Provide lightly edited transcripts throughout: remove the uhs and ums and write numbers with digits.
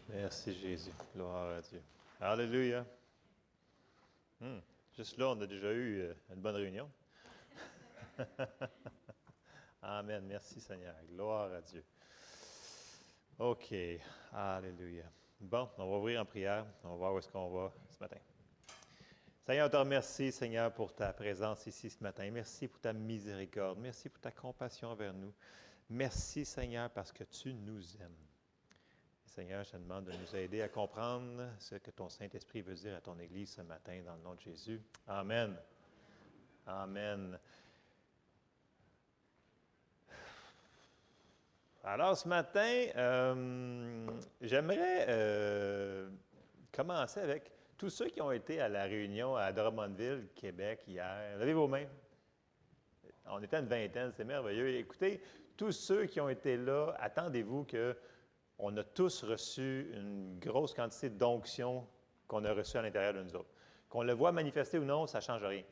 Merci Jésus. Gloire à Dieu. Alléluia. Juste là, on a déjà eu une bonne réunion. Amen. Merci Seigneur. Gloire à Dieu. OK. Alléluia. Bon, on va ouvrir en prière. On va voir où est-ce qu'on va ce matin. Seigneur, on te remercie, Seigneur, pour ta présence ici ce matin. Merci pour ta miséricorde. Merci pour ta compassion envers nous. Merci, Seigneur, parce que tu nous aimes. Seigneur, je te demande de nous aider à comprendre ce que ton Saint-Esprit veut dire à ton Église ce matin, dans le nom de Jésus. Amen. Amen. Alors, ce matin, j'aimerais commencer avec tous ceux qui ont été à la réunion à Drummondville, Québec, hier. Levez vos mains. On était une vingtaine, c'est merveilleux. Écoutez, tous ceux qui ont été là, attendez-vous qu'on a tous reçu une grosse quantité d'onction qu'on a reçue à l'intérieur de nous autres. Qu'on le voit manifester ou non, ça ne change rien.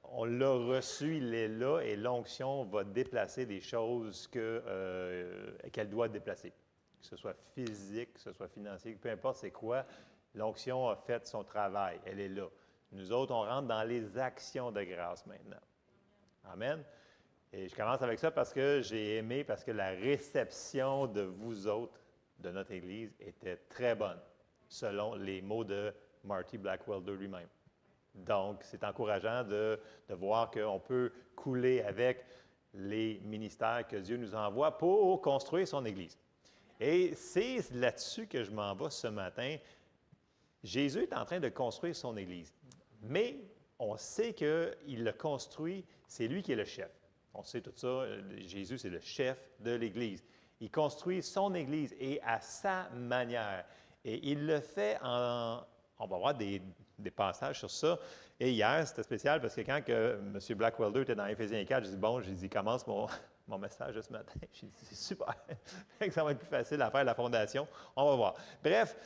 On l'a reçu, il est là, et l'onction va déplacer des choses qu'elle doit déplacer. Que ce soit physique, que ce soit financier, peu importe c'est quoi, l'onction a fait son travail, elle est là. Nous autres, on rentre dans les actions de grâce maintenant. Amen. Et je commence avec ça parce que j'ai aimé, parce que la réception de vous autres, de notre Église, était très bonne, selon les mots de Marty Blackwelder lui-même. Donc, c'est encourageant de voir qu'on peut couler avec les ministères que Dieu nous envoie pour construire son Église. Et c'est là-dessus que je m'en vais ce matin. Jésus est en train de construire son Église, mais on sait qu'il le construit, c'est lui qui est le chef. On sait tout ça, Jésus, c'est le chef de l'Église. Il construit son Église et à sa manière. Et il le fait on va voir des passages sur ça. Et hier, c'était spécial parce que quand M. Blackwelder était dans Éphésiens 4, j'ai dit, commence mon message de ce matin. J'ai dit, c'est super. Ça va être plus facile à faire la fondation. On va voir. Bref,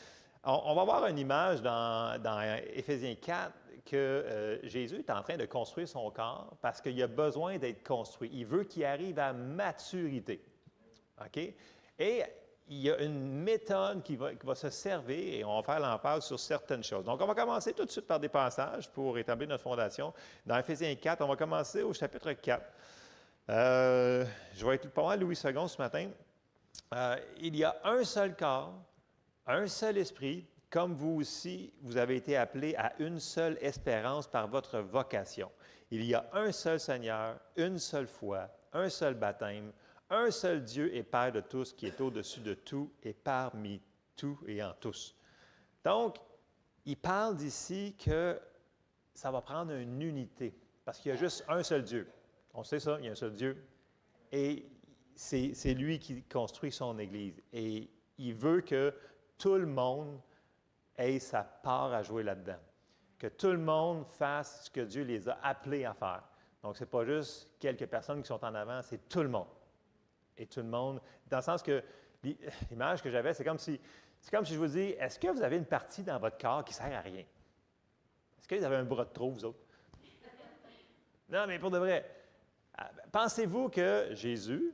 on va voir une image dans Éphésiens 4 que Jésus est en train de construire son corps parce qu'il a besoin d'être construit. Il veut qu'il arrive à maturité. OK? Et il y a une méthode qui va se servir et on va faire l'emphase sur certaines choses. Donc, on va commencer tout de suite par des passages pour établir notre fondation. Dans Éphésiens 4, on va commencer au chapitre 4. Je vais être pas mal Louis II ce matin. Il y a un seul corps, un seul esprit, comme vous aussi, vous avez été appelés à une seule espérance par votre vocation. Il y a un seul Seigneur, une seule foi, un seul baptême, un seul Dieu et Père de tous, qui est au-dessus de tout et parmi tout et en tous. Donc, il parle d'ici que ça va prendre une unité, parce qu'il y a juste un seul Dieu. On sait ça, il y a un seul Dieu. Et c'est lui qui construit son Église. Et il veut que tout le monde ait sa part à jouer là-dedans. Que tout le monde fasse ce que Dieu les a appelés à faire. Donc, ce n'est pas juste quelques personnes qui sont en avant, c'est tout le monde. Et tout le monde, dans le sens que l'image que j'avais, c'est comme si je vous dis, est-ce que vous avez une partie dans votre corps qui ne sert à rien? Est-ce que vous avez un bras de trop, vous autres? Non, mais pour de vrai, pensez-vous que Jésus,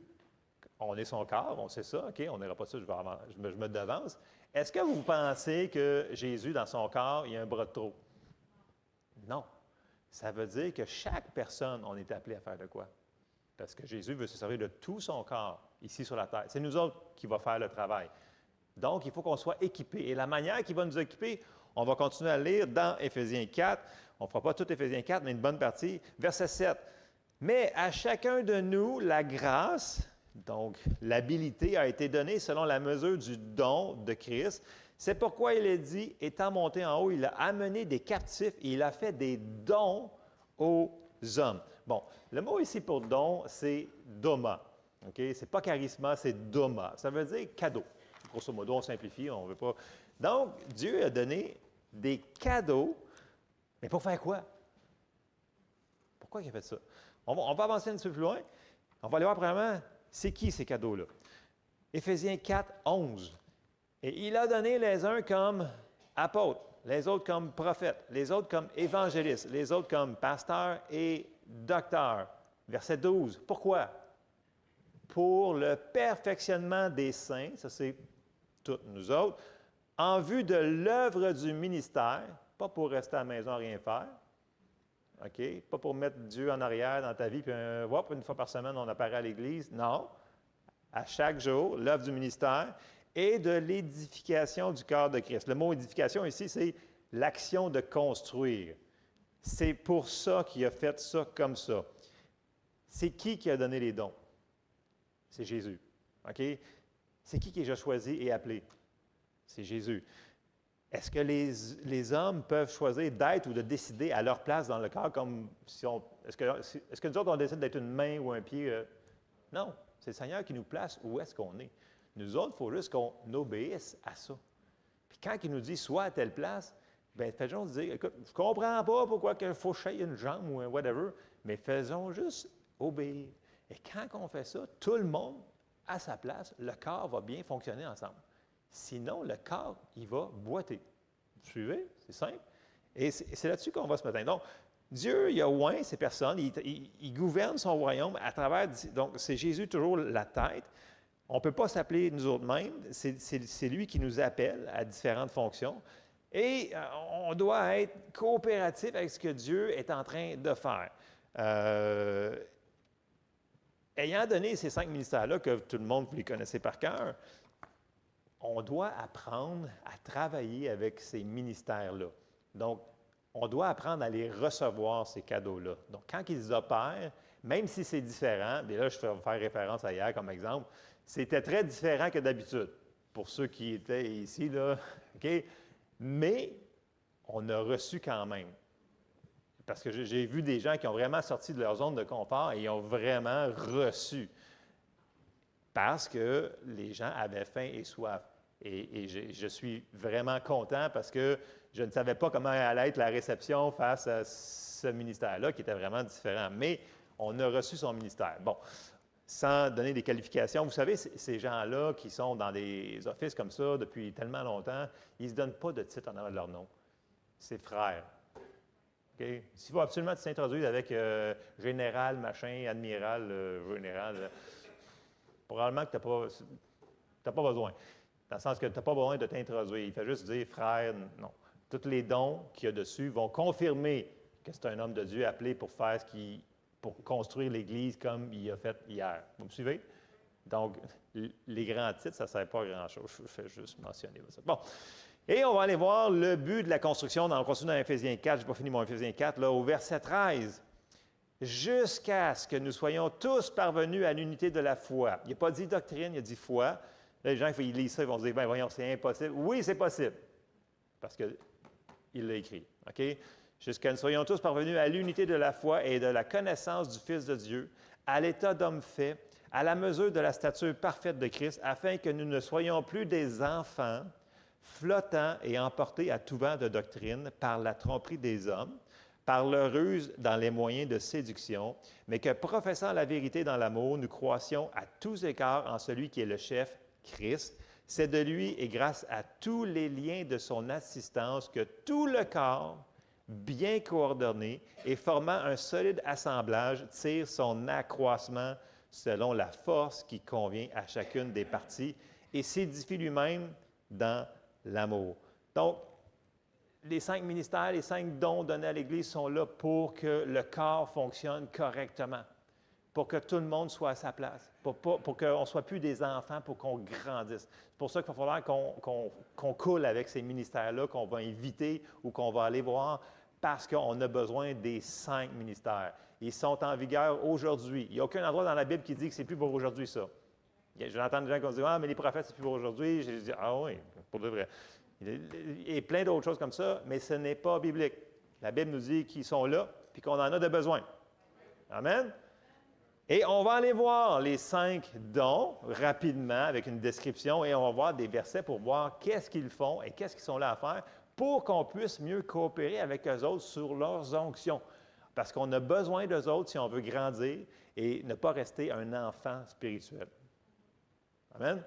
on est son corps, on sait ça, OK, on n'ira pas ça, je me devance. Est-ce que vous pensez que Jésus, dans son corps, il y a un bras de trop? Non. Ça veut dire que chaque personne, on est appelé à faire de quoi? Parce que Jésus veut se servir de tout son corps ici sur la terre. C'est nous autres qui va faire le travail. Donc, il faut qu'on soit équipés. Et la manière qu'il va nous équiper, on va continuer à lire dans Éphésiens 4. On ne fera pas tout Éphésiens 4, mais une bonne partie. Verset 7. Mais à chacun de nous, la grâce, donc l'habilité, a été donnée selon la mesure du don de Christ. C'est pourquoi il est dit, étant monté en haut, il a amené des captifs et il a fait des dons aux hommes. Bon, le mot ici pour don, c'est doma. OK? Ce n'est pas charisma, c'est doma. Ça veut dire cadeau. Grosso modo, on simplifie, on ne veut pas. Donc, Dieu a donné des cadeaux, mais pour faire quoi? Pourquoi il a fait ça? On va avancer un petit peu plus loin. On va aller voir premièrement, c'est qui ces cadeaux-là? Éphésiens 4, 11. Et il a donné les uns comme apôtres, les autres comme prophètes, les autres comme évangélistes, les autres comme pasteurs et docteurs. Verset 12. Pourquoi? Pour le perfectionnement des saints, ça c'est toutes nous autres, en vue de l'œuvre du ministère, pas pour rester à la maison à rien faire, OK? Pas pour mettre Dieu en arrière dans ta vie, puis une fois par semaine, on apparaît à l'Église. Non. À chaque jour, l'œuvre du ministère et de l'édification du corps de Christ. Le mot édification ici, c'est l'action de construire. C'est pour ça qu'il a fait ça comme ça. C'est qui a donné les dons? C'est Jésus. OK? C'est qui est déjà choisi et appelé? C'est Jésus. Est-ce que les hommes peuvent choisir d'être ou de décider à leur place dans le corps comme si on... Est-ce que nous autres, on décide d'être une main ou un pied? Non. C'est le Seigneur qui nous place où est-ce qu'on est. Nous autres, il faut juste qu'on obéisse à ça. Puis quand il nous dit « sois à telle place », bien, faisons dire « écoute, je ne comprends pas pourquoi il faut changer une jambe ou un whatever », mais faisons juste obéir. Et quand on fait ça, tout le monde à sa place, le corps va bien fonctionner ensemble. Sinon, le corps, il va boiter. Vous suivez? C'est simple. Et c'est là-dessus qu'on va ce matin. Donc, Dieu, il a oint ces personnes, il gouverne son royaume à travers... Donc, c'est Jésus toujours la tête. On ne peut pas s'appeler nous autres mêmes. C'est lui qui nous appelle à différentes fonctions. Et on doit être coopératif avec ce que Dieu est en train de faire. Ayant donné ces 5 ministères-là, que tout le monde, vous les connaissez par cœur, on doit apprendre à travailler avec ces ministères-là. Donc, on doit apprendre à les recevoir, ces cadeaux-là. Donc, quand ils opèrent, même si c'est différent, bien là, je vais faire référence à hier comme exemple, c'était très différent que d'habitude, pour ceux qui étaient ici, là, OK? Mais on a reçu quand même. Parce que j'ai vu des gens qui ont vraiment sorti de leur zone de confort et ils ont vraiment reçu. Parce que les gens avaient faim et soif. Et je suis vraiment content parce que je ne savais pas comment allait être la réception face à ce ministère-là, qui était vraiment différent. Mais on a reçu son ministère. Bon, sans donner des qualifications, vous savez, ces gens-là qui sont dans des offices comme ça depuis tellement longtemps, ils ne se donnent pas de titre en avant de leur nom. C'est frère. Okay? S'il faut absolument s'introduire avec général, machin, admiral, général, probablement que tu n'as pas besoin. Dans le sens que tu n'as pas besoin de t'introduire. Il fait juste dire frère, non. Tous les dons qu'il y a dessus vont confirmer que c'est un homme de Dieu appelé pour faire pour construire l'Église comme il a fait hier. Vous me suivez? Donc, les grands titres, ça ne sert pas à grand-chose. Je fais juste mentionner ça. Bon. Et on va aller voir le but de la construction. On continue dans Éphésiens 4. Je n'ai pas fini mon Éphésiens 4, là, au verset 13. Jusqu'à ce que nous soyons tous parvenus à l'unité de la foi. Il n'a pas dit doctrine, il a dit foi. Là, les gens, ils lisent ça, ils vont se dire, bien, voyons, c'est impossible. Oui, c'est possible. Parce qu'il l'a écrit. OK? Jusqu'à ce que nous soyons tous parvenus à l'unité de la foi et de la connaissance du Fils de Dieu, à l'état d'homme fait, à la mesure de la stature parfaite de Christ, afin que nous ne soyons plus des enfants, flottant et emportés à tout vent de doctrine par la tromperie des hommes, par leur ruse dans les moyens de séduction, mais que, professant la vérité dans l'amour, nous croissions à tous égards en celui qui est le chef, Christ. C'est de lui et grâce à tous les liens de son assistance que tout le corps, bien coordonné et formant un solide assemblage, tire son accroissement selon la force qui convient à chacune des parties et s'édifie lui-même dans l'amour. Donc, les 5 ministères, les 5 dons donnés à l'Église sont là pour que le corps fonctionne correctement, pour que tout le monde soit à sa place, pour qu'on ne soit plus des enfants, pour qu'on grandisse. C'est pour ça qu'il va falloir qu'on coule avec ces ministères-là, qu'on va inviter ou qu'on va aller voir, parce qu'on a besoin des 5 ministères. Ils sont en vigueur aujourd'hui. Il n'y a aucun endroit dans la Bible qui dit que c'est plus pour aujourd'hui, ça. J'entends des gens qui vont dire « Ah, mais les prophètes, c'est plus pour aujourd'hui. » J'ai dit « Ah oui, pour de vrai. » Et plein d'autres choses comme ça, mais ce n'est pas biblique. La Bible nous dit qu'ils sont là, puis qu'on en a de besoin. Amen? Et on va aller voir les 5 dons rapidement avec une description et on va voir des versets pour voir qu'est-ce qu'ils font et qu'est-ce qu'ils sont là à faire pour qu'on puisse mieux coopérer avec eux autres sur leurs onctions. Parce qu'on a besoin d'eux autres si on veut grandir et ne pas rester un enfant spirituel. Amen?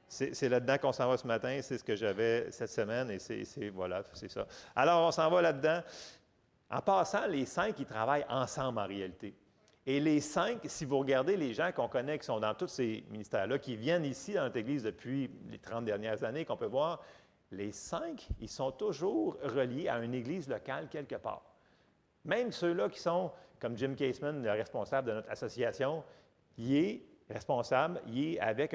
C'est là-dedans qu'on s'en va ce matin, c'est ce que j'avais cette semaine et voilà, c'est ça. Alors, on s'en va là-dedans. En passant, les 5, ils travaillent ensemble en réalité. Et les 5, si vous regardez les gens qu'on connaît qui sont dans tous ces ministères-là, qui viennent ici dans notre Église depuis les 30 dernières années, qu'on peut voir, les 5, ils sont toujours reliés à une Église locale quelque part. Même ceux-là qui sont, comme Jim Caseman, le responsable de notre association, il est responsable, il est avec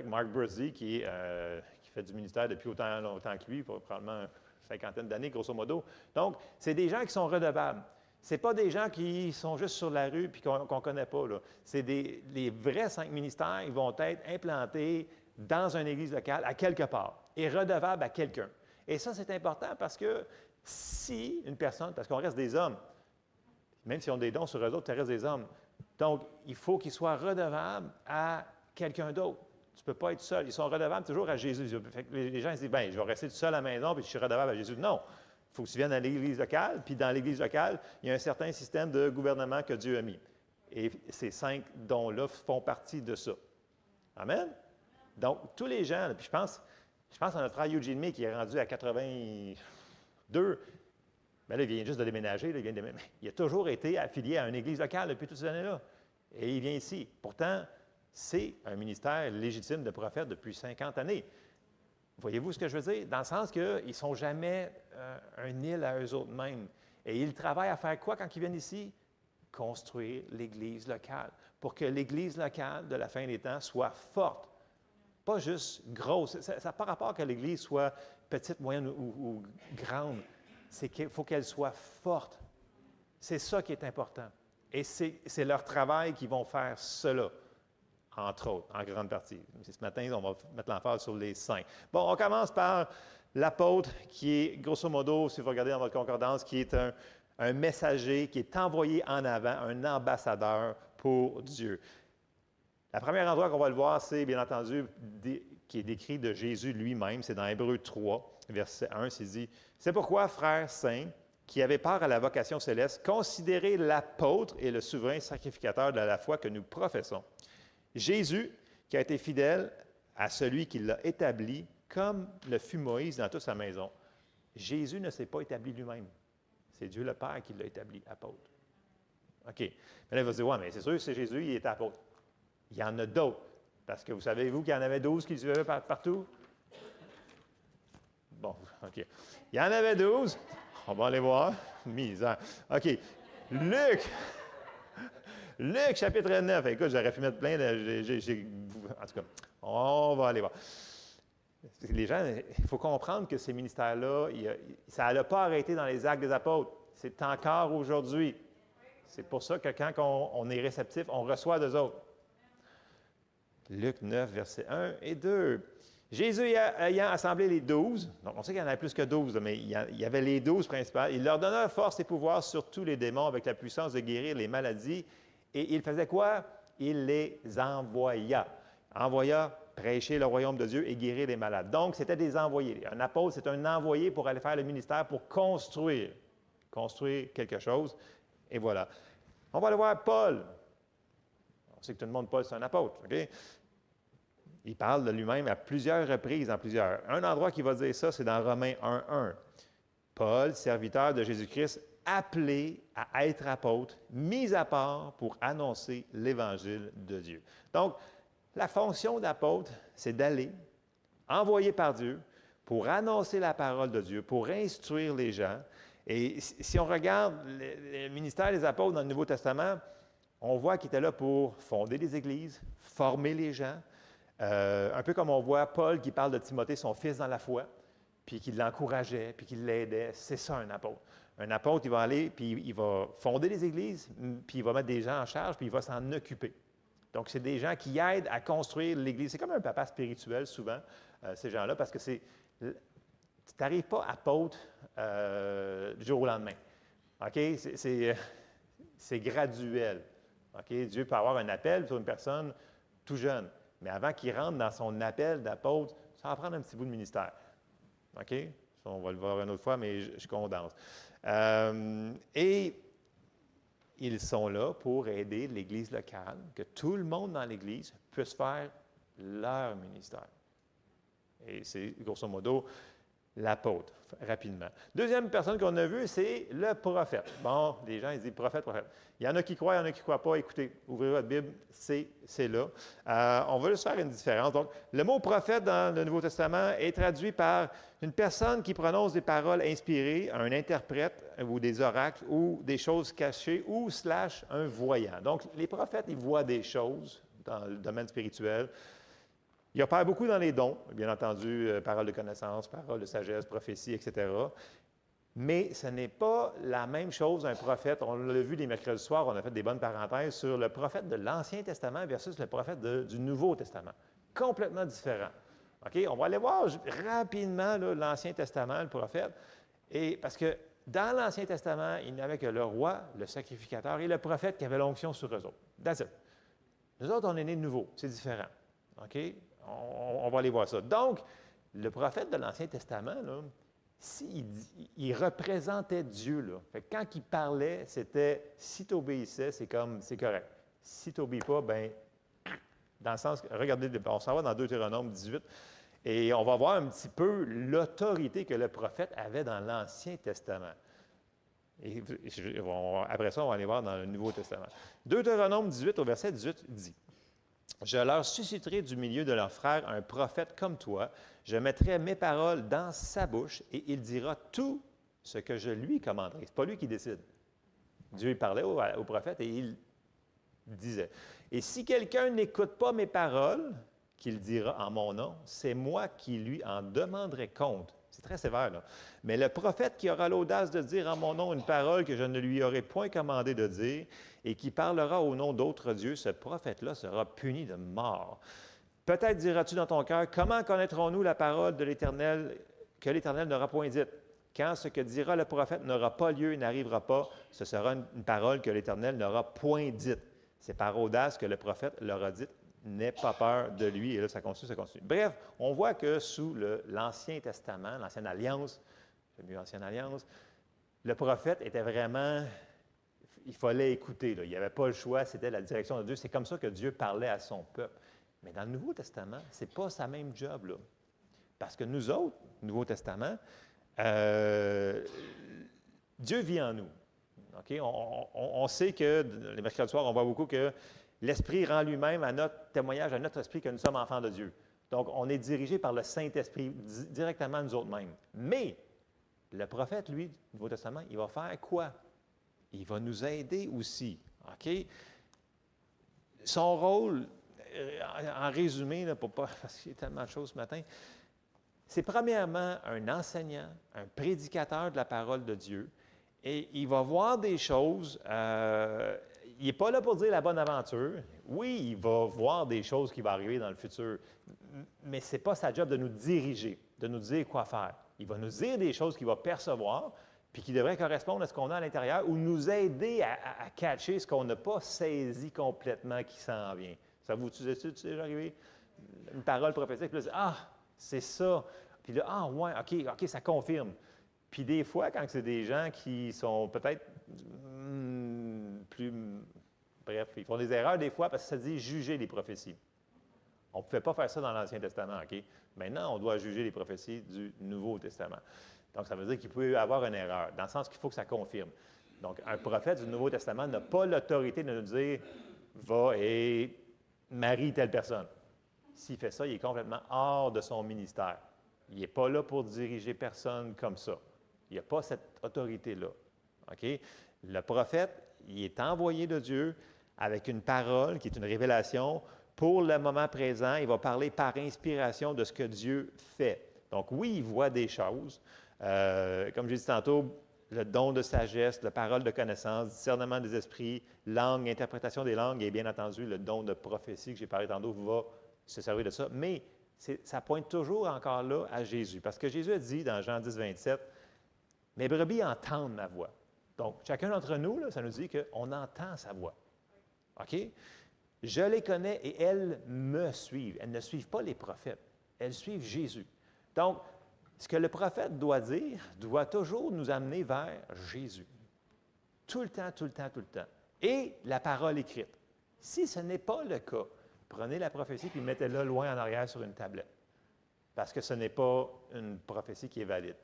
Mark Bursey, qui fait du ministère depuis autant longtemps que lui, probablement une cinquantaine d'années, grosso modo. Donc, c'est des gens qui sont redevables. Ce n'est pas des gens qui sont juste sur la rue et qu'on ne connaît pas. C'est les vrais 5 ministères, ils vont être implantés dans une église locale à quelque part et redevables à quelqu'un. Et ça, c'est important parce que si une personne, parce qu'on reste des hommes, même si on a des dons sur eux autres, ça reste des hommes. Donc, il faut qu'ils soient redevables à quelqu'un d'autre. Tu ne peux pas être seul. Ils sont redevables toujours à Jésus. Fait que les gens ils se disent, bien, je vais rester tout seul à la maison puis je suis redevable à Jésus. Non. Il faut que tu viennes à l'église locale, puis dans l'église locale, il y a un certain système de gouvernement que Dieu a mis. Et ces 5 dons-là font partie de ça. Amen? Donc, tous les gens, puis je pense à notre frère Eugene May qui est rendu à 82. Mais là, il vient juste de déménager. Là, il a toujours été affilié à une église locale depuis toutes ces années-là. Et il vient ici. Pourtant, c'est un ministère légitime de prophète depuis 50 années. Voyez-vous ce que je veux dire? Dans le sens qu'ils ne sont jamais un île à eux autres mêmes. Et ils travaillent à faire quoi quand ils viennent ici? Construire l'Église locale. Pour que l'Église locale de la fin des temps soit forte. Pas juste grosse. Ça n'a pas rapport que l'Église soit petite, moyenne ou grande. C'est qu'il faut qu'elle soit forte. C'est ça qui est important. Et c'est leur travail qui vont faire cela. Entre autres, en grande partie. Ce matin, on va mettre l'emphase sur les 5. Bon, on commence par l'apôtre qui est, grosso modo, si vous regardez dans votre concordance, qui est un messager qui est envoyé en avant, un ambassadeur pour Dieu. Le premier endroit qu'on va le voir, c'est, bien entendu, qui est décrit de Jésus lui-même. C'est dans Hébreux 3, verset 1, c'est dit, « C'est pourquoi, frères saints, qui avaient part à la vocation céleste, considérez l'apôtre et le souverain sacrificateur de la foi que nous professons. Jésus, qui a été fidèle à celui qui l'a établi, comme le fut Moïse dans toute sa maison. Jésus ne s'est pas établi lui-même. C'est Dieu le Père qui l'a établi apôtre. OK. Mais là, il va se dire, ouais, mais c'est sûr, c'est Jésus, il est apôtre. Il y en a d'autres. Parce que vous savez-vous qu'il y en avait 12 qui le suivaient partout? Bon, OK. Il y en avait 12. On va aller voir. Misère. OK. Luc, chapitre 9. Écoute, j'aurais pu mettre plein de... En tout cas, on va aller voir. Les gens, il faut comprendre que ces ministères-là, ça n'a pas arrêté dans les actes des apôtres. C'est encore aujourd'hui. C'est pour ça que quand on est réceptif, on reçoit d'eux autres. Luc 9, versets 1 et 2. Jésus ayant assemblé les 12, donc on sait qu'il y en avait plus que 12, mais il y avait les 12 principales, il leur donna force et pouvoir sur tous les démons avec la puissance de guérir les maladies. Et il faisait quoi? Il les envoya. Envoya prêcher le royaume de Dieu et guérir les malades. Donc, c'était des envoyés. Un apôtre, c'est un envoyé pour aller faire le ministère, pour construire quelque chose. Et voilà. On va aller voir Paul. On sait que tout le monde, Paul, c'est un apôtre. OK? Il parle de lui-même à plusieurs reprises, Un endroit qui va dire ça, c'est dans Romains 1:1. Paul, serviteur de Jésus-Christ, appelé à être apôtre, mis à part pour annoncer l'Évangile de Dieu. Donc, la fonction d'apôtre, c'est d'aller, envoyé par Dieu, pour annoncer la parole de Dieu, pour instruire les gens. Et si on regarde le ministère des apôtres dans le Nouveau Testament, on voit qu'ils étaient là pour fonder des églises, former les gens, un peu comme on voit Paul qui parle de Timothée, son fils dans la foi, puis qui l'encourageait, puis qui l'aidait. C'est ça, un apôtre. Un apôtre, il va aller, puis il va fonder des églises, puis il va mettre des gens en charge, puis il va s'en occuper. Donc, c'est des gens qui aident à construire l'Église. C'est comme un papa spirituel, souvent, ces gens-là, parce que tu n'arrives pas apôtre du jour au lendemain. OK? C'est graduel. OK? Dieu peut avoir un appel sur une personne tout jeune, mais avant qu'il rentre dans son appel d'apôtre, ça va prendre un petit bout de ministère. OK? Ça, on va le voir une autre fois, mais je condense. Et ils sont là pour aider l'Église locale, que tout le monde dans l'Église puisse faire leur ministère. Et c'est, grosso modo, l'apôtre, rapidement. Deuxième personne qu'on a vue, c'est le prophète. Bon, les gens, ils disent prophète, prophète. Il y en a qui croient, il y en a qui ne croient pas. Écoutez, ouvrez votre Bible, c'est là. On va juste faire une différence. Donc, le mot prophète dans le Nouveau Testament est traduit par une personne qui prononce des paroles inspirées, un interprète ou des oracles ou des choses cachées ou / un voyant. Donc, les prophètes, ils voient des choses dans le domaine spirituel. Il opère beaucoup dans les dons, bien entendu, paroles de connaissance, paroles de sagesse, prophétie, etc. Mais ce n'est pas la même chose un prophète. On l'a vu les mercredis soirs, on a fait des bonnes parenthèses sur le prophète de l'Ancien Testament versus le prophète du Nouveau Testament. Complètement différent. OK? On va aller voir rapidement l'Ancien Testament, le prophète. Et parce que dans l'Ancien Testament, il n'y avait que le roi, le sacrificateur et le prophète qui avaient l'onction sur eux autres. That's it. Nous autres, on est nés de nouveau. C'est différent. OK? On va aller voir ça. Donc, le prophète de l'Ancien Testament, là, il représentait Dieu. Là. Fait que quand il parlait, c'était si tu obéissais, c'est correct. Si tu n'obéis pas, bien, dans le sens, regardez, on s'en va dans Deutéronome 18, et on va voir un petit peu l'autorité que le prophète avait dans l'Ancien Testament. Et après ça, on va aller voir dans le Nouveau Testament. Deutéronome 18, au verset 18, dit: Je leur susciterai du milieu de leurs frères un prophète comme toi. Je mettrai mes paroles dans sa bouche et il dira tout ce que je lui commanderai. Ce n'est pas lui qui décide. Dieu il parlait au prophète et il disait. Et si quelqu'un n'écoute pas mes paroles, qu'il dira en mon nom, c'est moi qui lui en demanderai compte. C'est très sévère, là. Mais le prophète qui aura l'audace de dire en mon nom une parole que je ne lui aurai point commandé de dire et qui parlera au nom d'autres dieux, ce prophète-là sera puni de mort. Peut-être diras-tu dans ton cœur, comment connaîtrons-nous la parole de l'Éternel que l'Éternel n'aura point dite? Quand ce que dira le prophète n'aura pas lieu et n'arrivera pas, ce sera une parole que l'Éternel n'aura point dite. C'est par audace que le prophète l'aura dite. N'aie pas peur de lui. Et là, ça continue, ça continue. Bref, on voit que sous l'Ancien Testament, l'Ancienne Alliance, j'aime mieux l'Ancienne Alliance, le prophète était vraiment, il fallait écouter. Là. Il n'y avait pas le choix, c'était la direction de Dieu. C'est comme ça que Dieu parlait à son peuple. Mais dans le Nouveau Testament, ce n'est pas sa même job. Là. Parce que nous autres, Nouveau Testament, Dieu vit en nous. Okay? On sait que, les mercredis soirs, on voit beaucoup que l'Esprit rend lui-même à notre témoignage, à notre esprit, que nous sommes enfants de Dieu. Donc, on est dirigé par le Saint-Esprit, directement nous autres mêmes. Mais, le prophète, lui, du Nouveau Testament, il va faire quoi? Il va nous aider aussi. OK? Son rôle, en résumé, là, parce qu'il y a tellement de choses ce matin, c'est premièrement un enseignant, un prédicateur de la parole de Dieu, et il va voir des choses. Il n'est pas là pour dire la bonne aventure. Oui, il va voir des choses qui vont arriver dans le futur, mais ce n'est pas sa job de nous diriger, de nous dire quoi faire. Il va nous dire des choses qu'il va percevoir, puis qui devraient correspondre à ce qu'on a à l'intérieur, ou nous aider à catcher ce qu'on n'a pas saisi complètement qui s'en vient. Ça vous tu déjà arrivé? Une parole prophétique, puis là, ah, c'est ça. Puis là, ah, ouais, OK, ça confirme. Puis des fois, quand c'est des gens qui sont peut-être bref, ils font des erreurs des fois parce que ça dit juger les prophéties. On ne pouvait pas faire ça dans l'Ancien Testament, OK? Maintenant, on doit juger les prophéties du Nouveau Testament. Donc, ça veut dire qu'il peut y avoir une erreur, dans le sens qu'il faut que ça confirme. Donc, un prophète du Nouveau Testament n'a pas l'autorité de nous dire « va et marie telle personne ». S'il fait ça, il est complètement hors de son ministère. Il n'est pas là pour diriger personne comme ça. Il n'y a pas cette autorité-là. OK? Le prophète, il est envoyé de Dieu avec une parole qui est une révélation. Pour le moment présent, il va parler par inspiration de ce que Dieu fait. Donc oui, il voit des choses. Comme j'ai dit tantôt, le don de sagesse, la parole de connaissance, discernement des esprits, langue, interprétation des langues et bien entendu le don de prophétie que j'ai parlé tantôt va se servir de ça. Mais ça pointe toujours encore là à Jésus. Parce que Jésus a dit dans Jean 10, 27, « Mes brebis entendent ma voix. » Donc, chacun d'entre nous, là, ça nous dit qu'on entend sa voix. OK? Je les connais et elles me suivent. Elles ne suivent pas les prophètes. Elles suivent Jésus. Donc, ce que le prophète doit dire doit toujours nous amener vers Jésus. Tout le temps, tout le temps, tout le temps. Et la parole écrite. Si ce n'est pas le cas, prenez la prophétie et mettez-la loin en arrière sur une tablette. parce que ce n'est pas une prophétie qui est valide.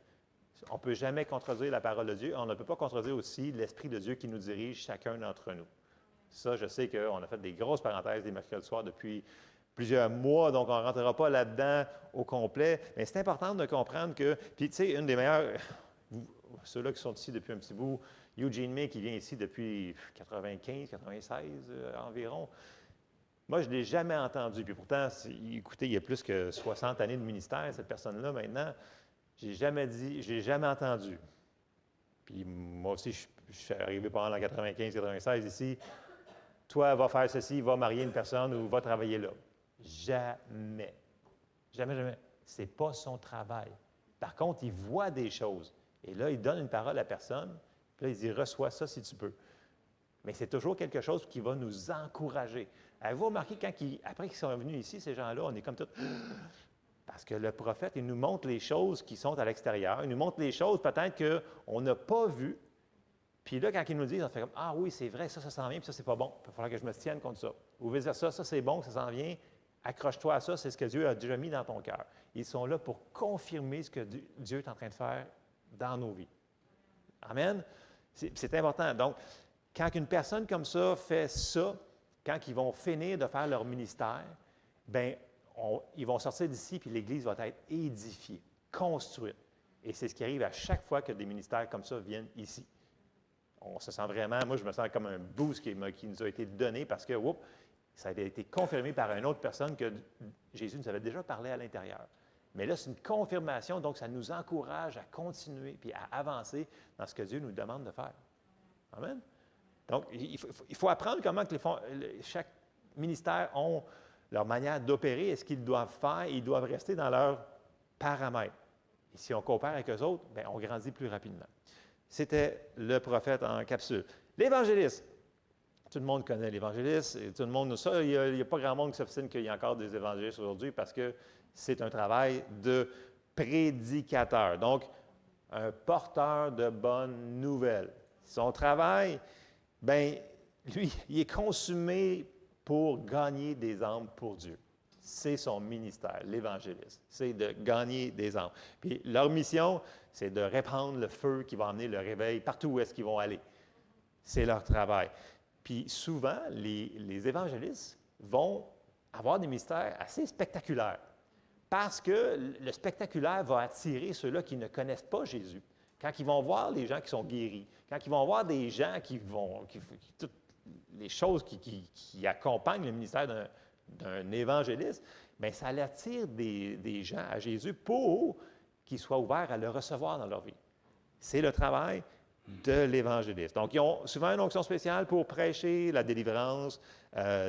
On ne peut jamais contredire la parole de Dieu. On ne peut pas contredire aussi l'Esprit de Dieu qui nous dirige chacun d'entre nous. Ça, je sais qu'on a fait des grosses parenthèses des mercredis soirs depuis plusieurs mois, donc on ne rentrera pas là-dedans au complet. Mais c'est important de comprendre que, puis tu sais, une des meilleures, ceux-là qui sont ici depuis un petit bout, Eugene May qui vient ici depuis 95, 96 environ, moi, je ne l'ai jamais entendu. Puis pourtant, écoutez, il y a plus que 60 années de ministère, cette personne-là, maintenant. J'ai jamais entendu. Puis moi aussi, je suis arrivé pendant en 95, 96 ici. Toi, va faire ceci, va marier une personne ou va travailler là. Jamais. Jamais, jamais. Ce n'est pas son travail. Par contre, il voit des choses. Et là, il donne une parole à la personne. Puis là, il dit, reçois ça si tu peux. Mais c'est toujours quelque chose qui va nous encourager. Avez-vous remarqué, après qu'ils sont venus ici, ces gens-là, on est comme tout... Parce que le prophète, il nous montre les choses qui sont à l'extérieur. Il nous montre les choses peut-être qu'on n'a pas vues. Puis là, quand il nous dit, on fait comme, ah oui, c'est vrai, ça s'en vient, puis ça, c'est pas bon. Il va falloir que je me tienne contre ça. Ou vice versa, ça, c'est bon, ça s'en vient. Accroche-toi à ça, c'est ce que Dieu a déjà mis dans ton cœur. Ils sont là pour confirmer ce que Dieu est en train de faire dans nos vies. Amen? C'est important. Donc, quand une personne comme ça fait ça, quand ils vont finir de faire leur ministère, bien, ils vont sortir d'ici, puis l'Église va être édifiée, construite. Et c'est ce qui arrive à chaque fois que des ministères comme ça viennent ici. On se sent vraiment, moi je me sens comme un boost qui nous a été donné parce que, ça a été confirmé par une autre personne que Jésus nous avait déjà parlé à l'intérieur. Mais là, c'est une confirmation, donc ça nous encourage à continuer puis à avancer dans ce que Dieu nous demande de faire. Amen? Donc, il faut apprendre comment que chaque ministère ont leur manière d'opérer et ce qu'ils doivent faire. Ils doivent rester dans leurs paramètres. Et si on compare avec eux autres, bien, on grandit plus rapidement. C'était le prophète en capsule. L'évangéliste. Tout le monde connaît l'évangéliste. Et tout le monde, ça, il n'y a pas grand monde qui s'obstine qu'il y ait encore des évangélistes aujourd'hui parce que c'est un travail de prédicateur. Donc, un porteur de bonnes nouvelles. Son travail, bien, lui, il est consumé pour gagner des âmes pour Dieu. C'est son ministère, l'évangéliste. C'est de gagner des âmes. Puis leur mission, c'est de répandre le feu qui va amener le réveil partout où est-ce qu'ils vont aller. C'est leur travail. Puis souvent, les évangélistes vont avoir des ministères assez spectaculaires parce que le spectaculaire va attirer ceux-là qui ne connaissent pas Jésus. Quand ils vont voir les gens qui sont guéris, quand ils vont voir des gens toutes les choses qui accompagnent le ministère d'un évangéliste, bien, ça attire des gens à Jésus pour qu'ils soient ouverts à le recevoir dans leur vie. C'est le travail de l'évangéliste. Donc, ils ont souvent une onction spéciale pour prêcher la délivrance,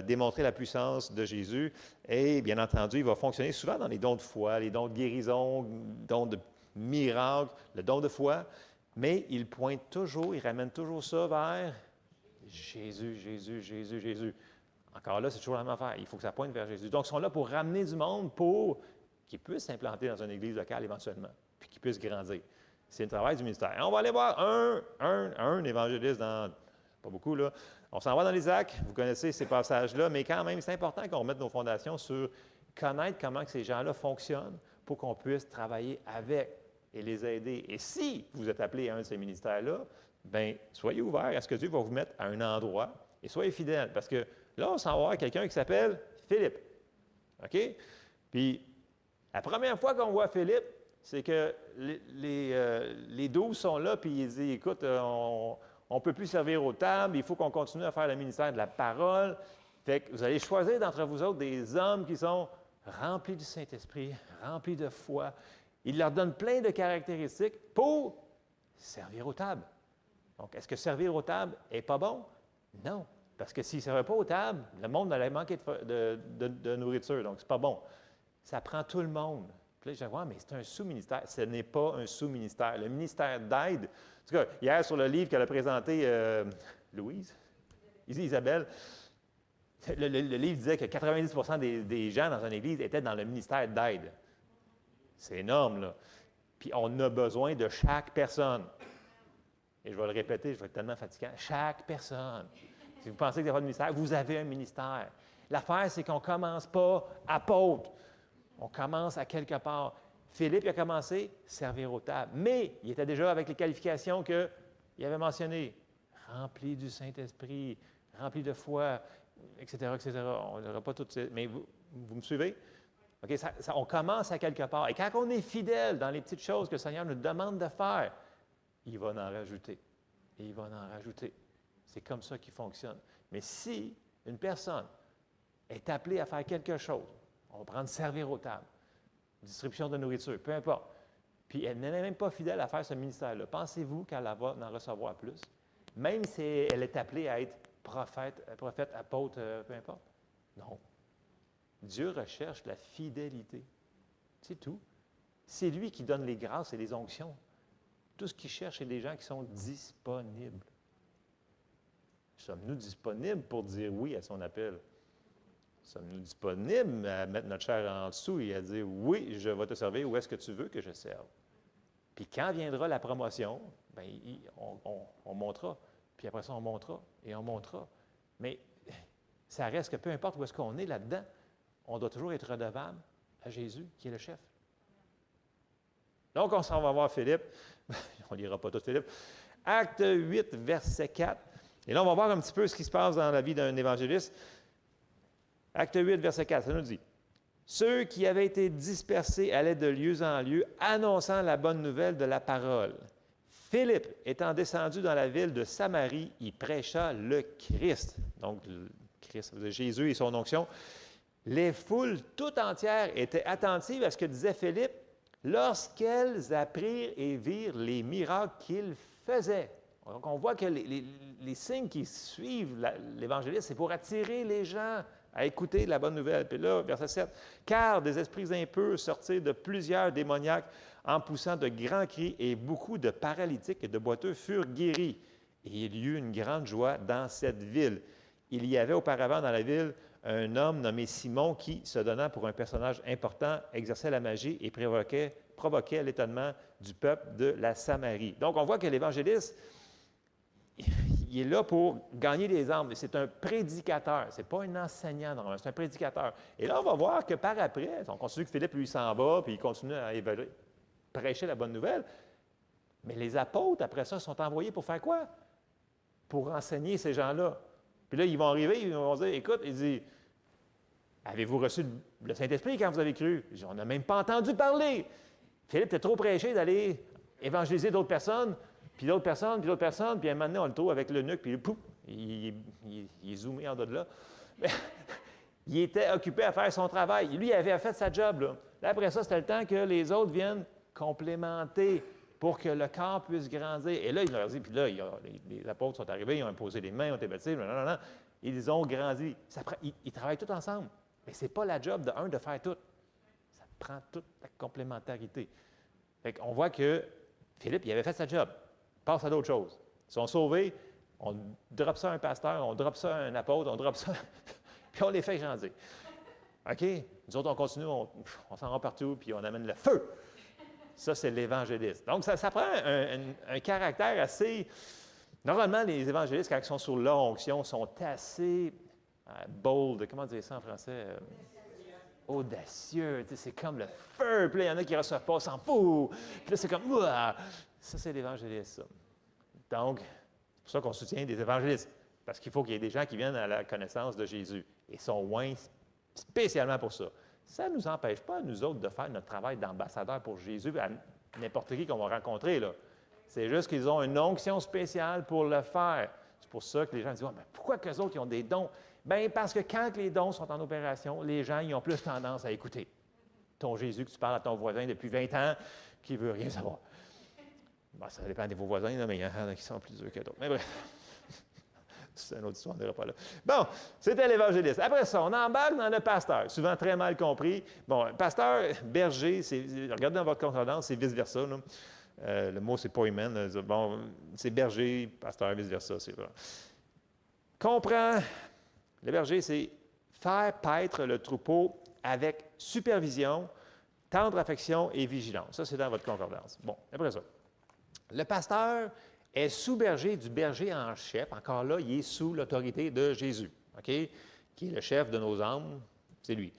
démontrer la puissance de Jésus. Et bien entendu, il va fonctionner souvent dans les dons de foi, les dons de guérison, dons de miracles, le don de foi. Mais il pointe toujours, il ramène toujours ça vers Jésus, Jésus, Jésus, Jésus. Encore là, c'est toujours la même affaire. Il faut que ça pointe vers Jésus. Donc, ils sont là pour ramener du monde pour qu'ils puissent s'implanter dans une église locale éventuellement, puis qu'ils puissent grandir. C'est le travail du ministère. Et on va aller voir un évangéliste dans, pas beaucoup là. On s'en va dans les Actes, vous connaissez ces passages-là, mais quand même, c'est important qu'on remette nos fondations sur connaître comment que ces gens-là fonctionnent pour qu'on puisse travailler avec et les aider. Et si vous êtes appelé à un de ces ministères-là, bien, soyez ouverts à ce que Dieu va vous mettre à un endroit et soyez fidèles. Parce que là, on s'en va voir quelqu'un qui s'appelle Philippe. OK? Puis, la première fois qu'on voit Philippe, c'est que les 12 sont là, puis ils disent, écoute, on ne peut plus servir aux tables, il faut qu'on continue à faire le ministère de la parole. Fait que vous allez choisir d'entre vous autres des hommes qui sont remplis du Saint-Esprit, remplis de foi. Il leur donne plein de caractéristiques pour servir aux tables. Donc, est-ce que servir aux tables n'est pas bon? Non. Parce que s'ils ne servaient pas aux tables, le monde allait manquer de nourriture. Donc, ce n'est pas bon. Ça prend tout le monde. Puis là, je dis, ouais, mais c'est un sous-ministère. Ce n'est pas un sous-ministère. Le ministère d'aide, en tout cas, hier, sur le livre qu'elle a présenté Isabelle, le livre disait que 90% des gens dans une église étaient dans le ministère d'aide. C'est énorme, là. Puis on a besoin de chaque personne. Et je vais le répéter, je vais être tellement fatigant. Chaque personne. Si vous pensez que vous n'avez pas de ministère, vous avez un ministère. L'affaire, c'est qu'on ne commence pas apôtre. On commence à quelque part. Philippe il a commencé à servir aux tables, mais il était déjà avec les qualifications qu'il avait mentionnées. Rempli du Saint-Esprit, rempli de foi, etc., etc. On n'aura pas toutes ces... Mais vous me suivez? OK, on commence à quelque part. Et quand on est fidèle dans les petites choses que le Seigneur nous demande de faire, il va en rajouter. Et il va en rajouter. C'est comme ça qu'il fonctionne. Mais si une personne est appelée à faire quelque chose, on va prendre servir aux tables, distribution de nourriture, peu importe, puis elle n'est même pas fidèle à faire ce ministère-là, pensez-vous qu'elle va en recevoir plus? Même si elle est appelée à être prophète, apôtre, peu importe? Non. Dieu recherche la fidélité. C'est tout. C'est lui qui donne les grâces et les onctions. Tout ce qu'il cherche, c'est des gens qui sont disponibles. Sommes-nous disponibles pour dire oui à son appel? Sommes-nous disponibles à mettre notre chair en dessous et à dire oui, je vais te servir, où est-ce que tu veux que je serve? Puis quand viendra la promotion, bien, on montera. Puis après ça, on montera et on montera. Mais ça reste que peu importe où est-ce qu'on est là-dedans, on doit toujours être redevable à Jésus, qui est le chef. Donc, on s'en va voir Philippe. On ne lira pas tout Philippe. Acte 8, verset 4. Et là, on va voir un petit peu ce qui se passe dans la vie d'un évangéliste. Acte 8, verset 4, ça nous dit « Ceux qui avaient été dispersés allaient de lieu en lieu, annonçant la bonne nouvelle de la parole. Philippe, étant descendu dans la ville de Samarie, y prêcha le Christ. » Donc, le Christ, Jésus et son onction. Les foules tout entières étaient attentives à ce que disait Philippe lorsqu'elles apprirent et virent les miracles qu'il faisait. Donc, on voit que les signes qui suivent l'évangéliste, c'est pour attirer les gens à écouter la bonne nouvelle. Puis là, verset 7, « Car des esprits impurs sortirent de plusieurs démoniaques en poussant de grands cris, et beaucoup de paralytiques et de boiteux furent guéris. Et il y eut une grande joie dans cette ville. Il y avait auparavant dans la ville un homme nommé Simon qui, se donnant pour un personnage important, exerçait la magie et provoquait l'étonnement du peuple de la Samarie. » Donc, on voit que l'évangéliste, il est là pour gagner des âmes. C'est un prédicateur. Ce n'est pas un enseignant, normalement, c'est un prédicateur. Et là, on va voir que par après, on continue que Philippe, lui, s'en va, puis il continue à prêcher la bonne nouvelle. Mais les apôtres, après ça, sont envoyés pour faire quoi? Pour enseigner ces gens-là. Puis là, ils vont arriver, ils vont dire, écoute, il dit, avez-vous reçu le Saint-Esprit quand vous avez cru? Ils disent, on n'a même pas entendu parler. Philippe était trop prêché d'aller évangéliser d'autres personnes, puis d'autres personnes, puis d'autres personnes, puis à un moment donné, on le trouve avec l'eunuque, puis pouf, il est zoomé en dedans de là. Il était occupé à faire son travail. Lui, il avait fait sa job. Là, après ça, c'était le temps que les autres viennent complémenter pour que le corps puisse grandir. Et là, il leur dit, puis là, les apôtres sont arrivés, ils ont imposé les mains, ils ont été baptisés, non. Ils ont grandi. Ils travaillent tous ensemble. Mais ce n'est pas la job de faire tout. Ça prend toute la complémentarité. Fait qu'on voit que Philippe, il avait fait sa job. Passe à d'autres choses. Ils sont sauvés, on drop ça à un pasteur, on drop ça à un apôtre, on drop ça, puis on les fait grandir. OK? Nous autres, on continue, on s'en va partout, puis on amène le feu. Ça, c'est l'évangéliste. Donc, ça prend un caractère assez... Normalement, les évangélistes, quand ils sont sur l'onction, sont assez bold. Comment dire ça en français? Audacieux. C'est comme le feu. Puis là, il y en a qui ne reçoivent pas, s'en fout. Puis là, c'est comme... Ouah! Ça, c'est l'évangéliste, ça. Donc, c'est pour ça qu'on soutient des évangélistes. Parce qu'il faut qu'il y ait des gens qui viennent à la connaissance de Jésus. Et sont loin spécialement pour ça. Ça ne nous empêche pas, nous autres, de faire notre travail d'ambassadeur pour Jésus à n'importe qui qu'on va rencontrer, là. C'est juste qu'ils ont une onction spéciale pour le faire. C'est pour ça que les gens disent, mais pourquoi qu'eux autres, ils ont des dons? Bien, parce que quand les dons sont en opération, les gens, ils ont plus tendance à écouter. Ton Jésus que tu parles à ton voisin depuis 20 ans, qui ne veut rien savoir. Bon, ça dépend de vos voisins, là, mais il y en a qui sont plus durs que d'autres. Mais bref, c'est une autre histoire, on n'ira pas là. Bon, c'était l'évangéliste. Après ça, on embarque dans le pasteur, souvent très mal compris. Bon, pasteur, berger, regardez dans votre concordance, c'est vice-versa. Le mot, c'est poimen. Bon, c'est berger, pasteur, vice-versa, c'est vrai. Comprends, le berger, c'est faire paître le troupeau avec supervision, tendre affection et vigilance. Ça, c'est dans votre concordance. Bon, après ça. Le pasteur est sous-berger du berger en chef. Encore là, il est sous l'autorité de Jésus, OK? Qui est le chef de nos âmes, c'est lui.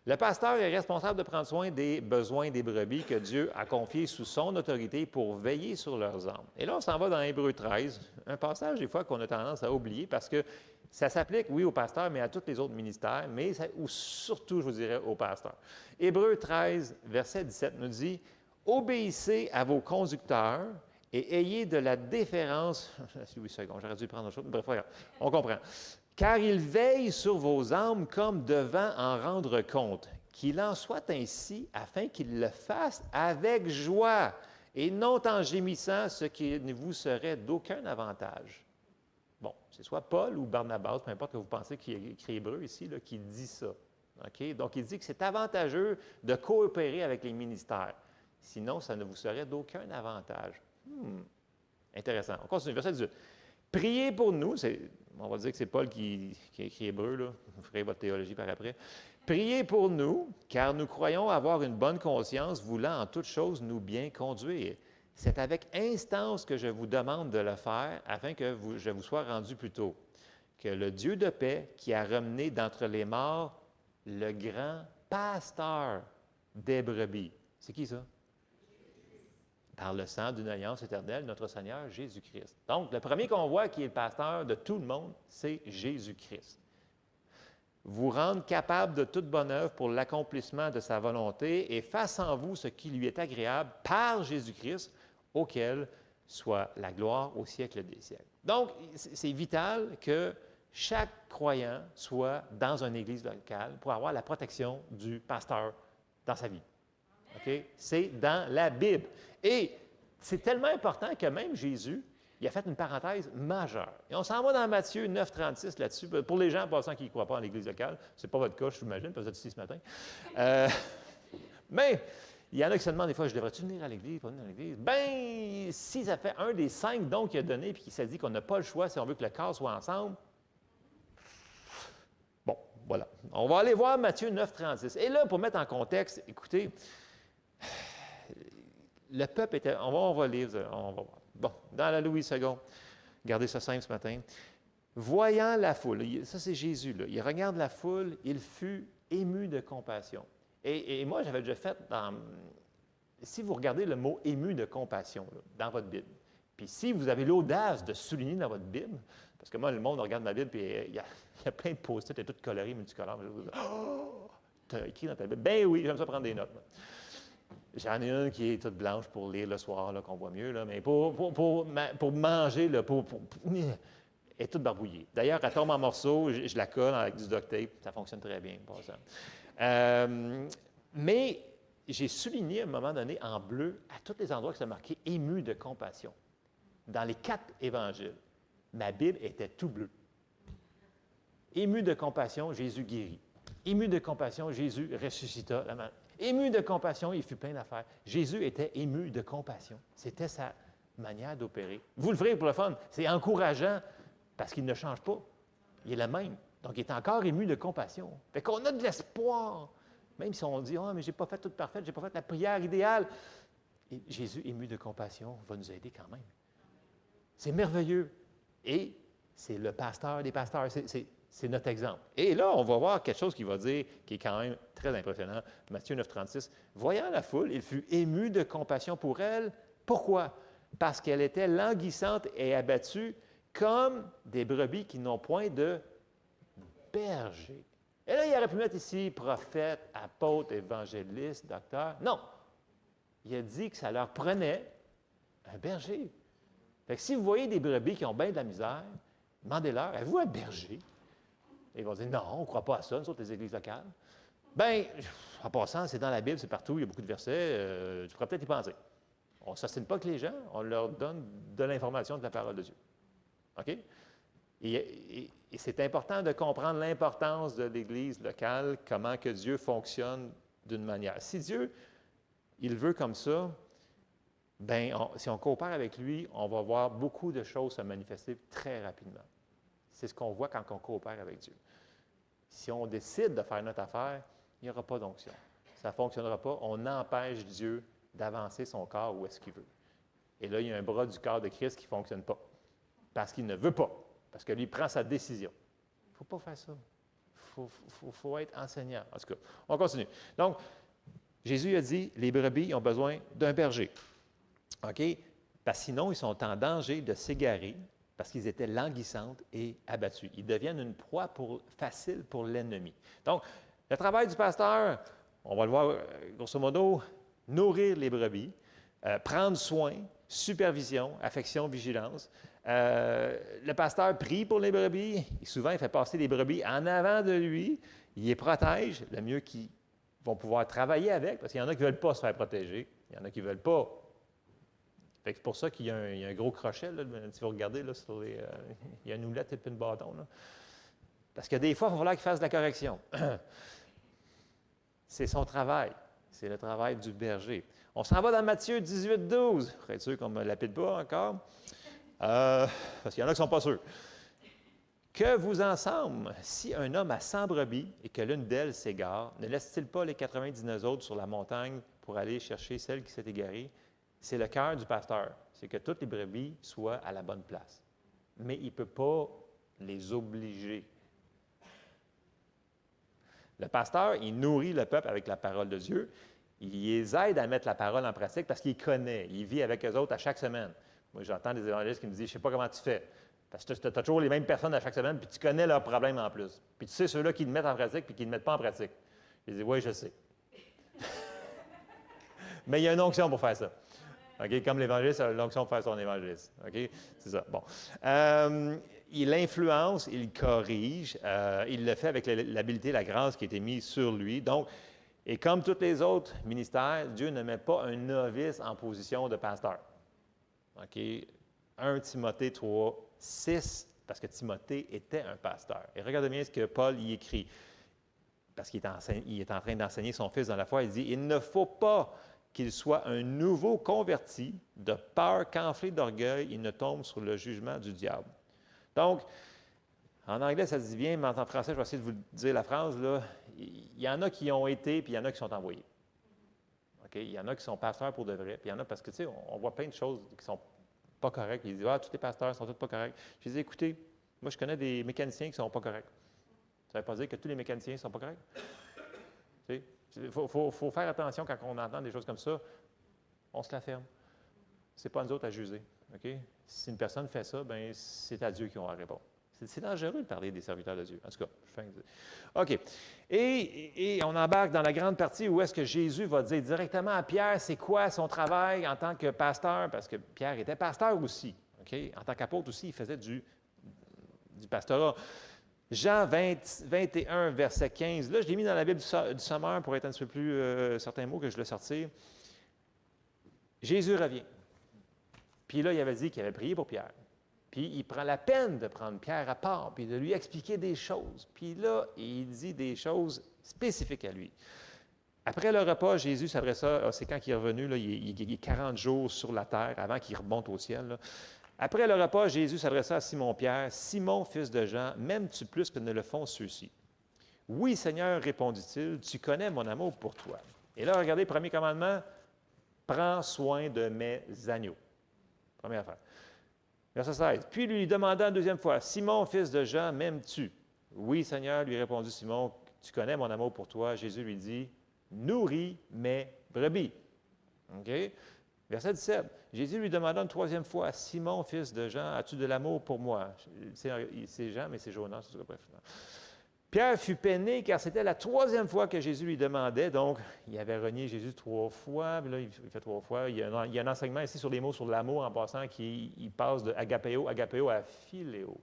Le pasteur est responsable de prendre soin des besoins des brebis que Dieu a confiés sous son autorité pour veiller sur leurs âmes. Et là, on s'en va dans Hébreux 13, un passage des fois qu'on a tendance à oublier parce que ça s'applique, oui, au pasteur, mais à tous les autres ministères, ou surtout, je vous dirais, au pasteur. Hébreux 13, verset 17 nous dit « Obéissez à vos conducteurs et ayez de la déférence. » 8 secondes, j'aurais dû prendre autre chose. Bref, regarde, on comprend. Car il veille sur vos âmes comme devant en rendre compte, qu'il en soit ainsi afin qu'il le fasse avec joie et non en gémissant, ce qui ne vous serait d'aucun avantage. Bon, c'est soit Paul ou Barnabas, peu importe que vous pensez qu'il a écrit Hébreu ici, là, qui dit ça. Okay? Donc, il dit que c'est avantageux de coopérer avec les ministères. Sinon, ça ne vous serait d'aucun avantage. Intéressant. On continue. Verset 18. Priez pour nous. On va dire que c'est Paul qui a écrit Hébreu, là. Vous ferez votre théologie par après. Priez pour nous, car nous croyons avoir une bonne conscience, voulant en toutes choses nous bien conduire. C'est avec instance que je vous demande de le faire, afin que je vous sois rendu plus tôt. Que le Dieu de paix, qui a ramené d'entre les morts le grand pasteur des brebis. C'est qui ça? Par le sang d'une alliance éternelle, notre Seigneur Jésus-Christ. Donc, le premier qu'on voit qui est le pasteur de tout le monde, c'est Jésus-Christ. Vous rendre capable de toute bonne œuvre pour l'accomplissement de sa volonté et fasse en vous ce qui lui est agréable par Jésus-Christ, auquel soit la gloire au siècle des siècles. Donc, c'est vital que chaque croyant soit dans une église locale pour avoir la protection du pasteur dans sa vie. Okay? C'est dans la Bible. Et c'est tellement important que même Jésus, il a fait une parenthèse majeure. Et on s'en va dans Matthieu 9, 36 là-dessus. Pour les gens passant qui ne croient pas en l'Église locale, ce n'est pas votre cas, je m'imagine, parce que vous êtes ici ce matin. Mais il y en a qui se demandent des fois, je devrais-tu venir à l'Église, pas venir à l'Église? Bien, si ça fait un des 5 dons qu'il a donné, puis qu'il s'est dit qu'on n'a pas le choix si on veut que le corps soit ensemble, bon, voilà. On va aller voir Matthieu 9, 36. Et là, pour mettre en contexte, écoutez, le peuple était... On va lire, on va voir. Bon, dans la Louis II, regardez ça simple ce matin. Voyant la foule, ça c'est Jésus, là, il regarde la foule, il fut ému de compassion. Et moi, j'avais déjà fait si vous regardez le mot ému de compassion là, dans votre Bible, puis si vous avez l'audace de souligner dans votre Bible, parce que moi, le monde regarde ma Bible, puis il y a plein de post-it, elle est toute colorée, multicolore. Oh! Tu as écrit dans ta Bible. Ben oui, j'aime ça prendre des notes. Là. J'en ai une qui est toute blanche pour lire le soir, là, qu'on voit mieux, là, mais pour manger, là, elle est toute barbouillée. D'ailleurs, elle tombe en morceaux, je la colle avec du duct tape, ça fonctionne très bien, pour ça. Mais j'ai souligné à un moment donné en bleu, à tous les endroits que c'est marqué « ému de compassion ». Dans les 4 évangiles, ma Bible était tout bleue. Ému de compassion, Jésus guérit. Ému de compassion, Jésus ressuscita la malade. Ému de compassion, il fut plein d'affaires. Jésus était ému de compassion. C'était sa manière d'opérer. Vous le ferez pour le fun. C'est encourageant parce qu'il ne change pas. Il est le même. Donc, il est encore ému de compassion. Fait qu'on a de l'espoir. Même si on dit, « Ah, mais je n'ai pas fait tout parfait, je n'ai pas fait la prière idéale. » Et Jésus, ému de compassion, va nous aider quand même. C'est merveilleux. Et c'est le pasteur des pasteurs. C'est notre exemple. Et là, on va voir quelque chose qu'il va dire qui est quand même très impressionnant. Matthieu 9, 36. Voyant la foule, il fut ému de compassion pour elle. Pourquoi? Parce qu'elle était languissante et abattue comme des brebis qui n'ont point de berger. Et là, il aurait pu mettre ici prophète, apôtre, évangéliste, docteur. Non. Il a dit que ça leur prenait un berger. Fait que si vous voyez des brebis qui ont bien de la misère, demandez-leur, avez-vous un berger? Et ils vont dire, non, on ne croit pas à ça, nous autres, les églises locales. Bien, en passant, c'est dans la Bible, c'est partout, il y a beaucoup de versets, tu pourrais peut-être y penser. On ne s'assine pas que les gens, on leur donne de l'information de la parole de Dieu. OK? Et c'est important de comprendre l'importance de l'Église locale, comment que Dieu fonctionne d'une manière. Si Dieu, il veut comme ça, bien, si on coopère avec lui, on va voir beaucoup de choses se manifester très rapidement. C'est ce qu'on voit quand on coopère avec Dieu. Si on décide de faire notre affaire, il n'y aura pas d'onction. Ça ne fonctionnera pas. On empêche Dieu d'avancer son corps où est-ce qu'il veut. Et là, il y a un bras du corps de Christ qui ne fonctionne pas. Parce qu'il ne veut pas. Parce que lui prend sa décision. Il ne faut pas faire ça. Il faut être enseignant. En tout cas, on continue. Donc, Jésus a dit, les brebis ont besoin d'un berger. OK? Parce que sinon, ils sont en danger de s'égarer parce qu'ils étaient languissantes et abattues. Ils deviennent une proie facile pour l'ennemi. Donc, le travail du pasteur, on va le voir grosso modo, nourrir les brebis, prendre soin, supervision, affection, vigilance. Le pasteur prie pour les brebis. Souvent, il fait passer les brebis en avant de lui. Il les protège le mieux qu'ils vont pouvoir travailler avec, parce qu'il y en a qui ne veulent pas se faire protéger. Il y en a qui ne veulent pas. C'est pour ça qu'il y a un gros crochet. Là, si vous regardez, là, il y a une houlette et puis une bâton. Là. Parce que des fois, il va falloir qu'il fasse de la correction. C'est son travail. C'est le travail du berger. On s'en va dans Matthieu 18, 12. Vous êtes sûr qu'on ne me lapide pas encore? Parce qu'il y en a qui ne sont pas sûrs. Que vous ensemble, si un homme a 100 brebis et que l'une d'elles s'égare, ne laisse-t-il pas les 99 autres sur la montagne pour aller chercher celle qui s'est égarée? C'est le cœur du pasteur. C'est que toutes les brebis soient à la bonne place. Mais il ne peut pas les obliger. Le pasteur, il nourrit le peuple avec la parole de Dieu. Il les aide à mettre la parole en pratique parce qu'il connaît. Il vit avec eux autres à chaque semaine. Moi, j'entends des évangélistes qui me disent, je ne sais pas comment tu fais. Parce que tu as toujours les mêmes personnes à chaque semaine, puis tu connais leurs problèmes en plus. Puis tu sais ceux-là qui le mettent en pratique puis qui ne le mettent pas en pratique. Je dis, oui, je sais. Mais il y a une onction pour faire ça. Okay? Comme l'évangéliste a l'onction pour faire son évangéliste. Okay? C'est ça. Bon. Il influence, il corrige, il le fait avec l'habilité, la grâce qui a été mise sur lui. Donc, et comme tous les autres ministères, Dieu ne met pas un novice en position de pasteur. OK? 1 Timothée 3, 6, parce que Timothée était un pasteur. Et regardez bien ce que Paul y écrit, parce qu'il est en train d'enseigner son fils dans la foi. Il dit, « Il ne faut pas qu'il soit un nouveau converti, de peur qu'enflé d'orgueil, il ne tombe sur le jugement du diable. » Donc, en anglais, ça se dit bien, mais en français, je vais essayer de vous dire la phrase. Là. Il y en a qui ont été, puis il y en a qui sont envoyés. Okay? Il y en a qui sont pasteurs pour de vrai, puis il y en a parce que, tu sais, on voit plein de choses qui ne sont pas correctes. Ils disent, ah, tous les pasteurs sont tous pas corrects. Je dis, écoutez, moi, je connais des mécaniciens qui ne sont pas corrects. Ça ne veut pas dire que tous les mécaniciens ne sont pas corrects. Il faut faire attention quand on entend des choses comme ça. On se la ferme. Ce n'est pas nous autres à juger. Okay? Si une personne fait ça, bien, c'est à Dieu qui va répondre. C'est dangereux de parler des serviteurs de Dieu. En tout cas, je fais OK. Et on embarque dans la grande partie où est-ce que Jésus va dire directement à Pierre, c'est quoi son travail en tant que pasteur, parce que Pierre était pasteur aussi. Okay? En tant qu'apôtre aussi, il faisait du pastorat. Jean 21, verset 15. Là, je l'ai mis dans la Bible du Sommeur pour être un petit peu plus certains mots que je l'ai sorti. Jésus revient. Puis là, il avait dit qu'il avait prié pour Pierre. Puis il prend la peine de prendre Pierre à part, puis de lui expliquer des choses. Puis là, il dit des choses spécifiques à lui. Après le repas, Jésus s'adressa, c'est quand il est revenu, là, il est 40 jours sur la terre avant qu'il remonte au ciel. Là. Après le repas, Jésus s'adressa à Simon-Pierre. « Simon, fils de Jean, m'aimes-tu plus que ne le font ceux-ci? »« Oui, Seigneur, répondit-il, tu connais mon amour pour toi. » Et là, regardez, premier commandement, « Prends soin de mes agneaux. » Première affaire. Verset 16. Puis lui demanda une deuxième fois, « Simon, fils de Jean, m'aimes-tu? »« Oui, Seigneur, lui répondit Simon, tu connais mon amour pour toi. » Jésus lui dit, « Nourris mes brebis. » OK? Verset 17. Jésus lui demanda une troisième fois, « Simon, fils de Jean, as-tu de l'amour pour moi? » C'est Jean, mais c'est Jonas. Bref. Pierre fut peiné, car c'était la troisième fois que Jésus lui demandait. Donc, il avait renié Jésus 3 fois, mais là, il fait 3 fois. Il y a un enseignement ici sur les mots sur l'amour, en passant, qui passe de agapéo à philéo.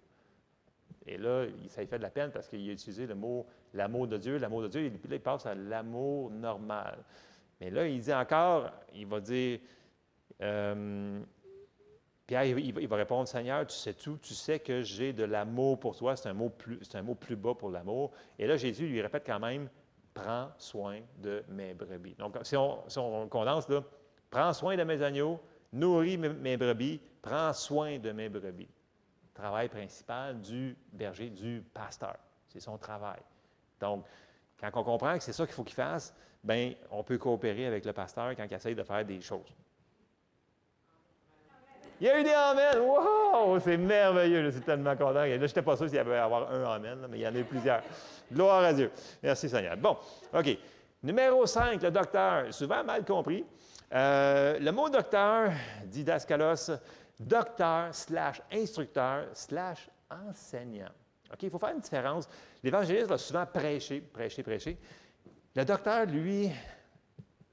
Et là, ça lui fait de la peine parce qu'il a utilisé le mot l'amour de Dieu, et puis là, il passe à l'amour normal. Mais là, il dit encore, il va dire, Pierre, il va répondre, « Seigneur, tu sais tout, tu sais que j'ai de l'amour pour toi. » C'est un mot plus bas pour l'amour. Et là, Jésus lui répète quand même, « Prends soin de mes brebis. » Donc, si on condense, là, « Prends soin de mes agneaux, nourris mes brebis, prends soin de mes brebis. » Travail principal du berger, du pasteur. C'est son travail. Donc, quand on comprend que c'est ça qu'il faut qu'il fasse, bien, on peut coopérer avec le pasteur quand il essaie de faire des choses. Il y a eu des amen. Wow! C'est merveilleux. Je suis tellement content. Là, je n'étais pas sûr s'il y avait à avoir un amen, là, mais il y en a eu plusieurs. Gloire à Dieu. Merci Seigneur. Bon, OK. Numéro 5, le docteur. Souvent mal compris. Le mot docteur, didaskalos, docteur / instructeur / enseignant. OK, il faut faire une différence. L'évangéliste va souvent prêcher. Le docteur, lui,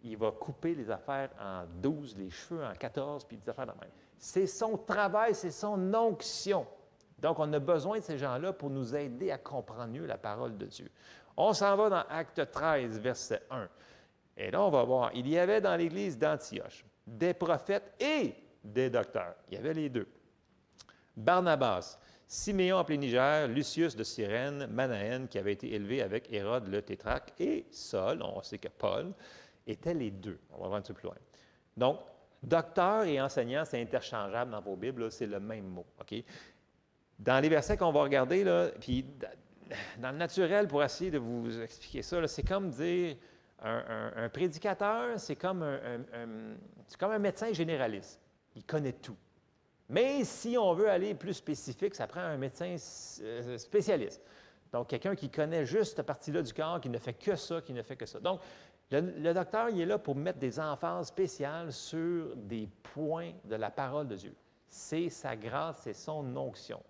il va couper les affaires en 12, les cheveux en 14, puis des affaires de même. C'est son travail, c'est son onction. Donc, on a besoin de ces gens-là pour nous aider à comprendre mieux la parole de Dieu. On s'en va dans Acte 13, verset 1. Et là, on va voir, il y avait dans l'église d'Antioche des prophètes et des docteurs. Il y avait les deux. Barnabas, Siméon appelé Niger, Lucius de Cyrène, Manaën, qui avait été élevé avec Hérode le tétrarque, et Saul, on sait que Paul, étaient les deux. On va voir un petit peu plus loin. Donc, docteur et enseignant, c'est interchangeable dans vos Bibles, c'est le même mot. OK? Dans les versets qu'on va regarder, là, puis dans le naturel, pour essayer de vous expliquer ça, là, c'est comme dire un prédicateur, c'est comme un médecin généraliste. Il connaît tout. Mais si on veut aller plus spécifique, ça prend un médecin spécialiste. Donc, quelqu'un qui connaît juste cette partie-là du corps, qui ne fait que ça, qui ne fait que ça. Donc, le docteur, il est là pour mettre des emphases spéciales sur des points de la parole de Dieu. C'est sa grâce, c'est son onction.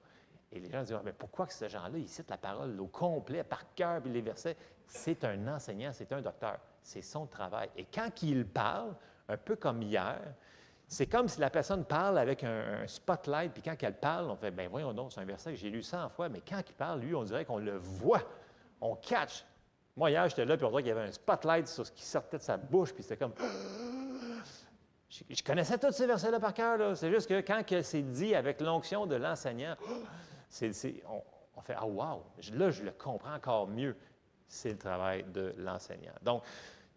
Et les gens disent, mais pourquoi que ce gens-là, ils citent la parole au complet, par cœur, puis les versets? C'est un enseignant, c'est un docteur. C'est son travail. Et quand il parle, un peu comme hier, c'est comme si la personne parle avec un spotlight, puis quand elle parle, on fait, bien voyons donc, c'est un verset que j'ai lu 100 fois, mais quand il parle, lui, on dirait qu'on le voit, on catch. Moi, hier, j'étais là, puis on dirait qu'il y avait un spotlight sur ce qui sortait de sa bouche, puis c'était comme... Je connaissais tous ces versets-là par cœur, là. C'est juste que quand c'est dit avec l'onction de l'enseignant, on fait « Ah, wow! » Là, je le comprends encore mieux. C'est le travail de l'enseignant. Donc,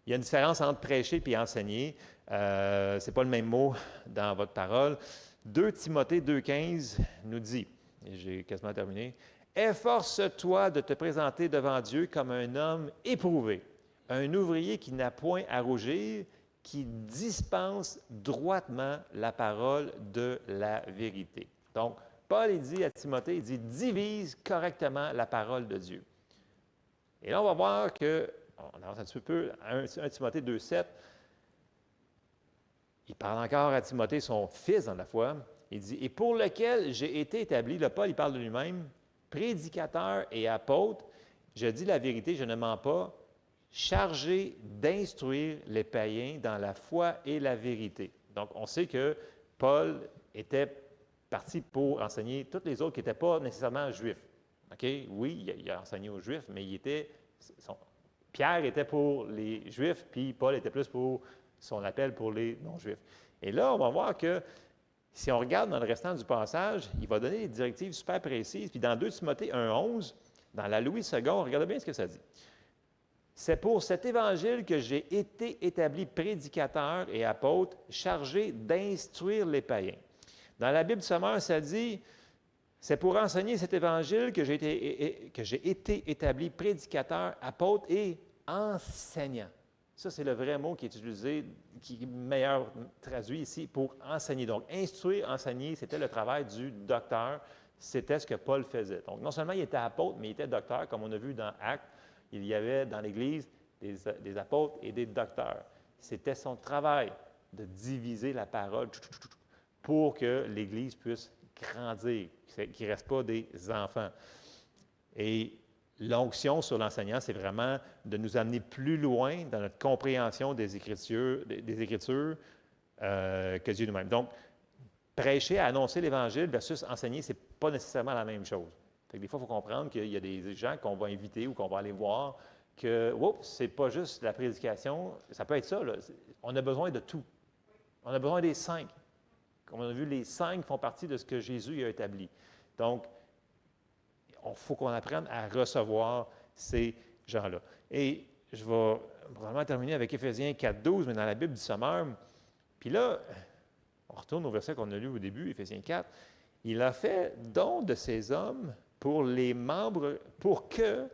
il y a une différence entre prêcher et enseigner. Ce n'est pas le même mot dans votre parole. 2 Timothée 2,15 nous dit, et j'ai quasiment terminé, « Efforce-toi de te présenter devant Dieu comme un homme éprouvé, un ouvrier qui n'a point à rougir, qui dispense droitement la parole de la vérité. » Donc, Paul, il dit à Timothée, il dit « Divise correctement la parole de Dieu. » Et là, on va voir que, on avance un petit peu, 1 Timothée 2,7, il parle encore à Timothée, son fils dans la foi. Il dit, « Et pour lequel j'ai été établi, » là, Paul, il parle de lui-même, « prédicateur et apôtre, je dis la vérité, je ne mens pas, chargé d'instruire les païens dans la foi et la vérité. » Donc, on sait que Paul était parti pour enseigner tous les autres qui n'étaient pas nécessairement juifs. OK? Oui, il a enseigné aux Juifs, mais Pierre était pour les Juifs, puis Paul était plus pour son appel pour les non-Juifs. Et là, on va voir que si on regarde dans le restant du passage, il va donner des directives super précises. Puis dans 2 Timothée 1,11, dans la Louis II, regardez bien ce que ça dit. « C'est pour cet évangile que j'ai été établi prédicateur et apôtre, chargé d'instruire les païens. » Dans la Bible du Sommeur, ça dit « C'est pour enseigner cet évangile que j'ai été établi prédicateur, apôtre et enseignant. » Ça, c'est le vrai mot qui est utilisé, qui est meilleur traduit ici, pour enseigner. Donc, instruire, enseigner, c'était le travail du docteur. C'était ce que Paul faisait. Donc, non seulement il était apôtre, mais il était docteur, comme on a vu dans Actes. Il y avait dans l'Église des apôtres et des docteurs. C'était son travail de diviser la parole pour que l'Église puisse grandir, qu'il ne reste pas des enfants. Et l'onction sur l'enseignant, c'est vraiment de nous amener plus loin dans notre compréhension des Écritures, que Dieu nous-mêmes. Donc, prêcher, annoncer l'Évangile versus enseigner, ce n'est pas nécessairement la même chose. Fait que des fois, il faut comprendre qu'il y a des gens qu'on va inviter ou qu'on va aller voir que, ce n'est pas juste la prédication, ça peut être ça, là. On a besoin de tout. On a besoin des 5. Comme on a vu, les 5 font partie de ce que Jésus a établi. Donc, il faut qu'on apprenne à recevoir ces gens-là. Et je vais vraiment terminer avec Éphésiens 4,12, mais dans la Bible du Sommeur. Puis là, on retourne au verset qu'on a lu au début, Éphésiens 4. « Il a fait don de ces hommes pour que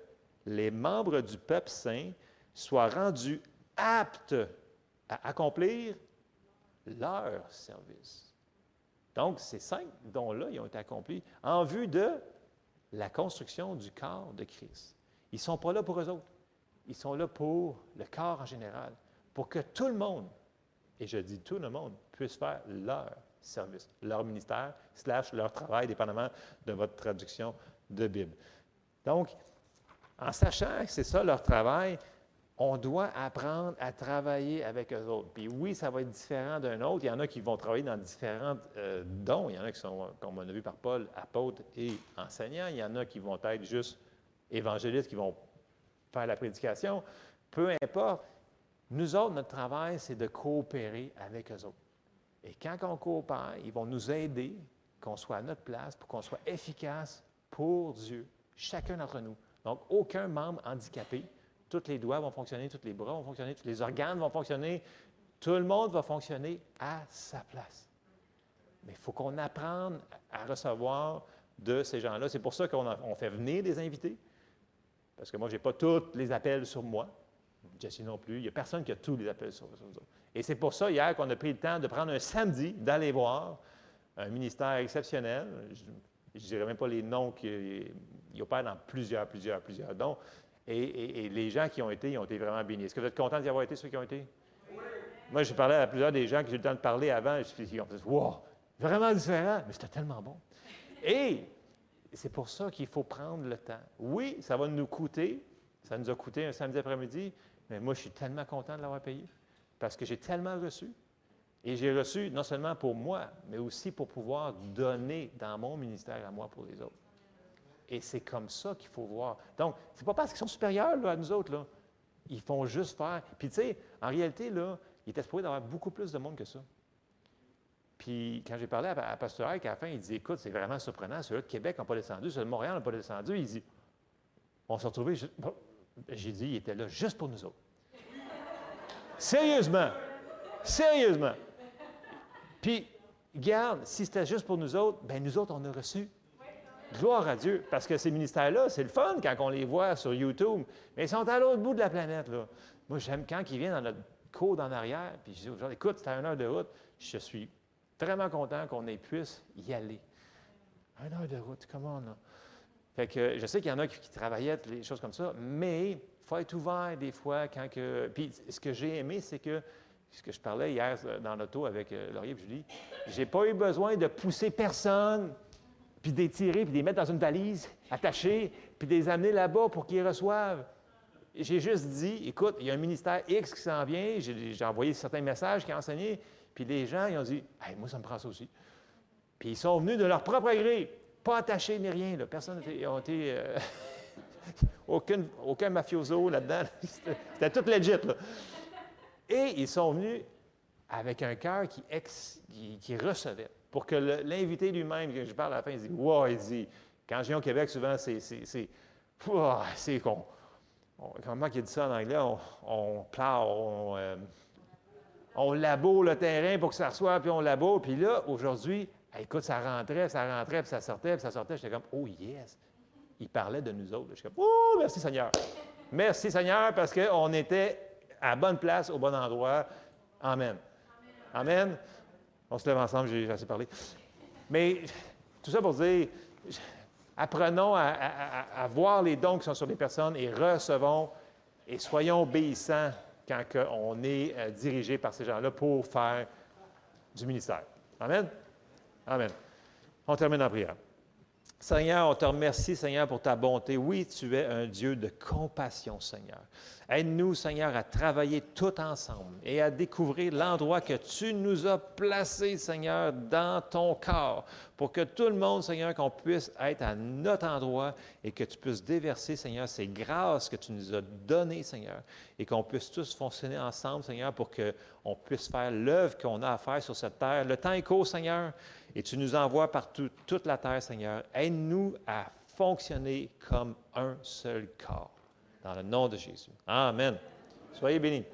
les membres du peuple saint soient rendus aptes à accomplir leur service. » Donc, ces 5 dons-là, ils ont été accomplis en vue de la construction du corps de Christ. Ils ne sont pas là pour eux autres. Ils sont là pour le corps en général, pour que tout le monde, et je dis tout le monde, puisse faire leur service, leur ministère, / leur travail, dépendamment de votre traduction de Bible. Donc, en sachant que c'est ça leur travail, on doit apprendre à travailler avec eux autres. Puis oui, ça va être différent d'un autre. Il y en a qui vont travailler dans différents dons. Il y en a qui sont, comme on a vu par Paul, apôtres et enseignants. Il y en a qui vont être juste évangélistes, qui vont faire la prédication. Peu importe. Nous autres, notre travail, c'est de coopérer avec eux autres. Et quand on coopère, ils vont nous aider, qu'on soit à notre place, pour qu'on soit efficace pour Dieu, chacun d'entre nous. Donc, aucun membre handicapé. Tous les doigts vont fonctionner, tous les bras vont fonctionner, tous les organes vont fonctionner. Tout le monde va fonctionner à sa place. Mais il faut qu'on apprenne à recevoir de ces gens-là. C'est pour ça qu'on fait venir des invités. Parce que moi, je n'ai pas tous les appels sur moi. Jessie non plus. Il n'y a personne qui a tous les appels sur nous autres. Et c'est pour ça, hier, qu'on a pris le temps de prendre un samedi, d'aller voir un ministère exceptionnel. Je ne dirais même pas les noms qui opèrent dans plusieurs dons. Et les gens qui ont été, ils ont été vraiment bénis. Est-ce que vous êtes contents d'y avoir été, ceux qui ont été? Oui. Moi, j'ai parlé à plusieurs des gens que j'ai eu le temps de parler avant. Ils ont dit, wow, vraiment différent, mais c'était tellement bon. Et c'est pour ça qu'il faut prendre le temps. Oui, ça va nous coûter. Ça nous a coûté un samedi après-midi, mais moi, je suis tellement content de l'avoir payé parce que j'ai tellement reçu. Et j'ai reçu non seulement pour moi, mais aussi pour pouvoir donner dans mon ministère à moi pour les autres. Et c'est comme ça qu'il faut voir. Donc, c'est pas parce qu'ils sont supérieurs là, à nous autres, là. Ils font juste faire. Puis, tu sais, en réalité, là, il était supposé d'avoir beaucoup plus de monde que ça. Puis, quand j'ai parlé à Pasteur Ike, à la fin, il dit, écoute, c'est vraiment surprenant. Ceux-là de Québec n'ont pas descendu, ceux de Montréal n'ont pas descendu. Il dit, on s'est retrouvés. J'ai dit, il était là juste pour nous autres. Sérieusement. Sérieusement. Puis, regarde, si c'était juste pour nous autres, bien, nous autres, on a reçu. Gloire à Dieu, parce que ces ministères-là, c'est le fun quand on les voit sur YouTube, mais ils sont à l'autre bout de la planète, là. Moi, j'aime quand ils viennent dans notre cour en arrière, puis je dis aux gens, écoute, c'est à 1 heure de route, je suis vraiment content qu'on puisse y aller. 1 heure de route, comment là? Fait que je sais qu'il y en a qui travaillaient, des choses comme ça, mais il faut être ouvert des fois quand que... Puis ce que j'ai aimé, c'est que, ce que je parlais hier dans l'auto avec Laurier et Julie, j'ai pas eu besoin de pousser personne, puis de les tirer, puis de les mettre dans une valise, attachée, puis de les amener là-bas pour qu'ils reçoivent. J'ai juste dit, écoute, il y a un ministère X qui s'en vient, j'ai envoyé certains messages qui ont enseigné, puis les gens, ils ont dit, hey, moi, ça me prend ça aussi. Puis ils sont venus de leur propre gré, pas attachés ni rien, là. Personne n'a été... aucun mafioso là-dedans. C'était tout legit, là. Et ils sont venus avec un cœur qui recevait. Pour que l'invité lui-même, que je parle à la fin, il dit, wow, il dit, quand je viens au Québec, souvent, c'est comment il dit ça en anglais? On plow, on laboure le terrain pour que ça reçoive, puis on laboure. Puis là, aujourd'hui, écoute, ça rentrait, puis ça sortait. J'étais comme, oh yes! Il parlait de nous autres. Je suis comme, oh, merci Seigneur! Merci Seigneur, parce qu'on était à la bonne place, au bon endroit. Amen. Amen. On se lève ensemble, j'ai assez parlé. Mais tout ça pour dire, apprenons à voir les dons qui sont sur les personnes et recevons et soyons obéissants quand on est dirigé par ces gens-là pour faire du ministère. Amen? Amen. On termine en prière. Seigneur, on te remercie, Seigneur, pour ta bonté. Oui, tu es un Dieu de compassion, Seigneur. Aide-nous, Seigneur, à travailler tout ensemble et à découvrir l'endroit que tu nous as placé, Seigneur, dans ton corps, pour que tout le monde, Seigneur, qu'on puisse être à notre endroit et que tu puisses déverser, Seigneur, ces grâces que tu nous as données, Seigneur, et qu'on puisse tous fonctionner ensemble, Seigneur, pour qu'on puisse faire l'œuvre qu'on a à faire sur cette terre. Le temps est court, Seigneur, et tu nous envoies partout, toute la terre, Seigneur. Aide-nous à fonctionner comme un seul corps. Dans le nom de Jésus. Amen. Soyez bénis.